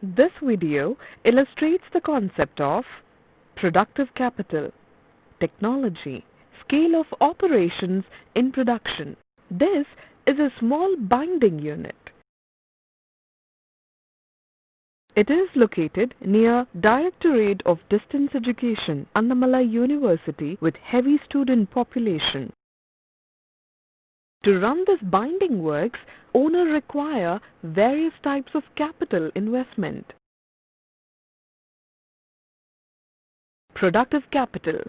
This video illustrates the concept of productive capital, technology, scale of operations in production. This is a small binding unit. It is located near Directorate of Distance Education, Annamalai University, with heavy student population. To run this binding works, owner require various types of capital investment. Productive capital.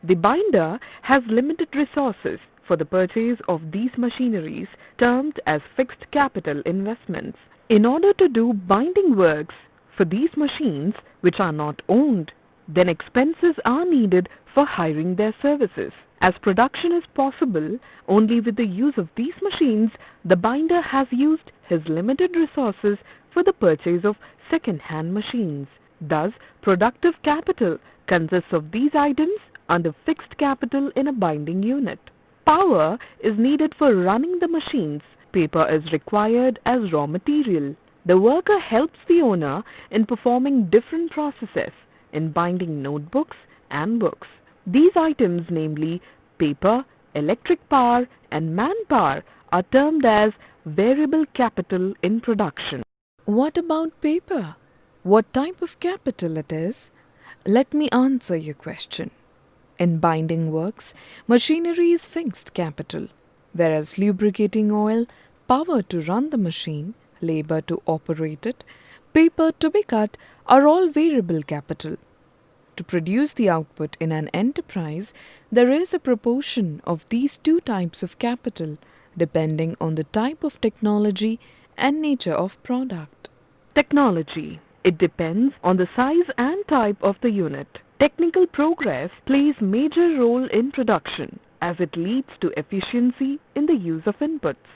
The binder has limited resources for the purchase of these machineries termed as fixed capital investments. In order to do binding works for these machines which are not owned, then expenses are needed for hiring their services. As production is possible only with the use of these machines, the binder has used his limited resources for the purchase of second-hand machines. Thus, productive capital consists of these items under fixed capital in a binding unit. Power is needed for running the machines. Paper is required as raw material. The worker helps the owner in performing different processes in binding notebooks and books. These items, namely paper, electric power and manpower, are termed as variable capital in production. What about paper? What type of capital it is? Let me answer your question. In binding works, machinery is fixed capital, whereas lubricating oil, power to run the machine, labor to operate it, paper to be cut are all variable capital. To produce the output in an enterprise, there is a proportion of these two types of capital depending on the type of technology and nature of product. Technology. It depends on the size and type of the unit. Technical progress plays major role in production as it leads to efficiency in the use of inputs.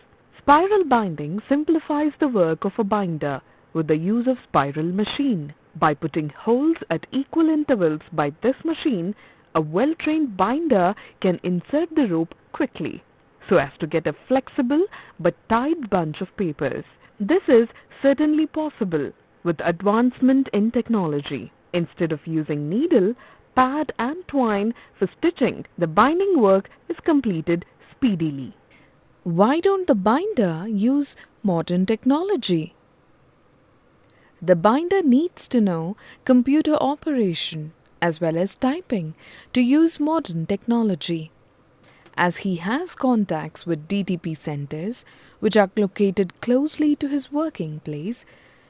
Spiral binding simplifies the work of a binder with the use of spiral machine. By putting holes at equal intervals by this machine, a well-trained binder can insert the rope quickly so as to get a flexible but tight bunch of papers. This is certainly possible with advancement in technology. Instead of using needle, pad and twine for stitching, the binding work is completed speedily. Why don't the binder use modern technology? The binder needs to know computer operation as well as typing to use modern technology. As he has contacts with DTP centers, which are located closely to his working place,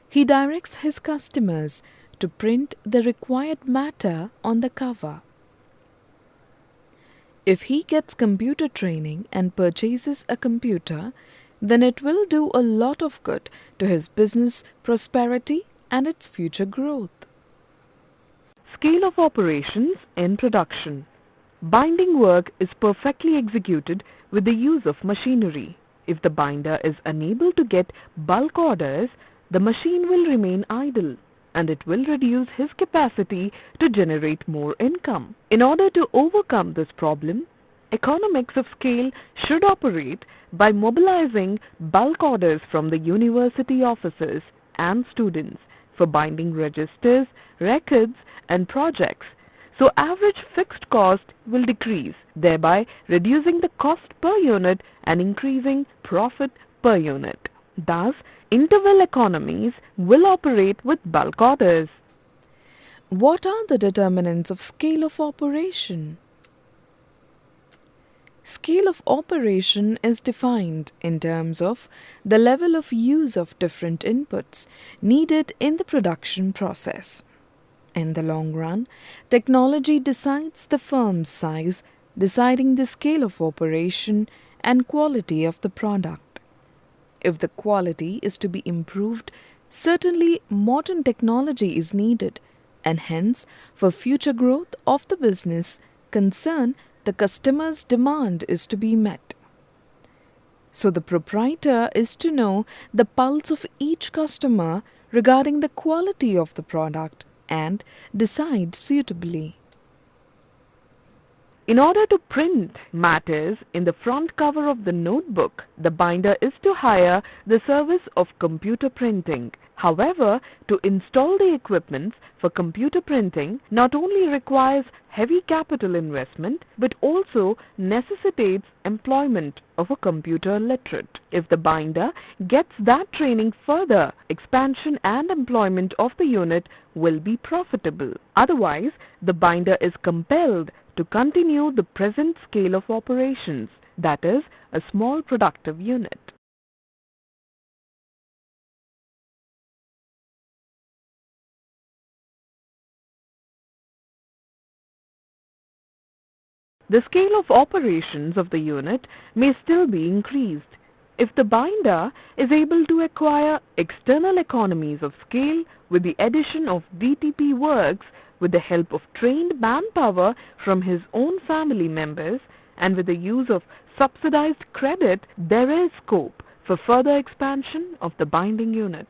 he directs his customers to print the required matter on the cover. If he gets computer training and purchases a computer, then it will do a lot of good to his business prosperity and its future growth. Scale of operations in production. Binding work is perfectly executed with the use of machinery. If the binder is unable to get bulk orders, the machine will remain idle and it will reduce his capacity to generate more income. In order to overcome this problem, economics of scale should operate by mobilizing bulk orders from the university officers and students for binding registers, records and projects. So average fixed cost will decrease, thereby reducing the cost per unit and increasing profit per unit. Thus, interval economies will operate with bulk orders. What are the determinants of scale of operation? Scale of operation is defined in terms of the level of use of different inputs needed in the production process. In the long run, technology decides the firm's size, deciding the scale of operation and quality of the product. If the quality is to be improved, certainly modern technology is needed, and hence, for future growth of the business concern, the customer's demand is to be met. So the proprietor is to know the pulse of each customer regarding the quality of the product and decide suitably. In order to print matters in the front cover of the notebook, the binder is to hire the service of computer printing. However, to install the equipment for computer printing not only requires heavy capital investment but also necessitates employment of a computer literate. If the binder gets that training further, expansion and employment of the unit will be profitable. Otherwise, the binder is compelled to continue the present scale of operations, that is, a small productive unit. The scale of operations of the unit may still be increased if the binder is able to acquire external economies of scale with the addition of DTP works with the help of trained manpower from his own family members and with the use of subsidized credit. There is scope for further expansion of the binding unit.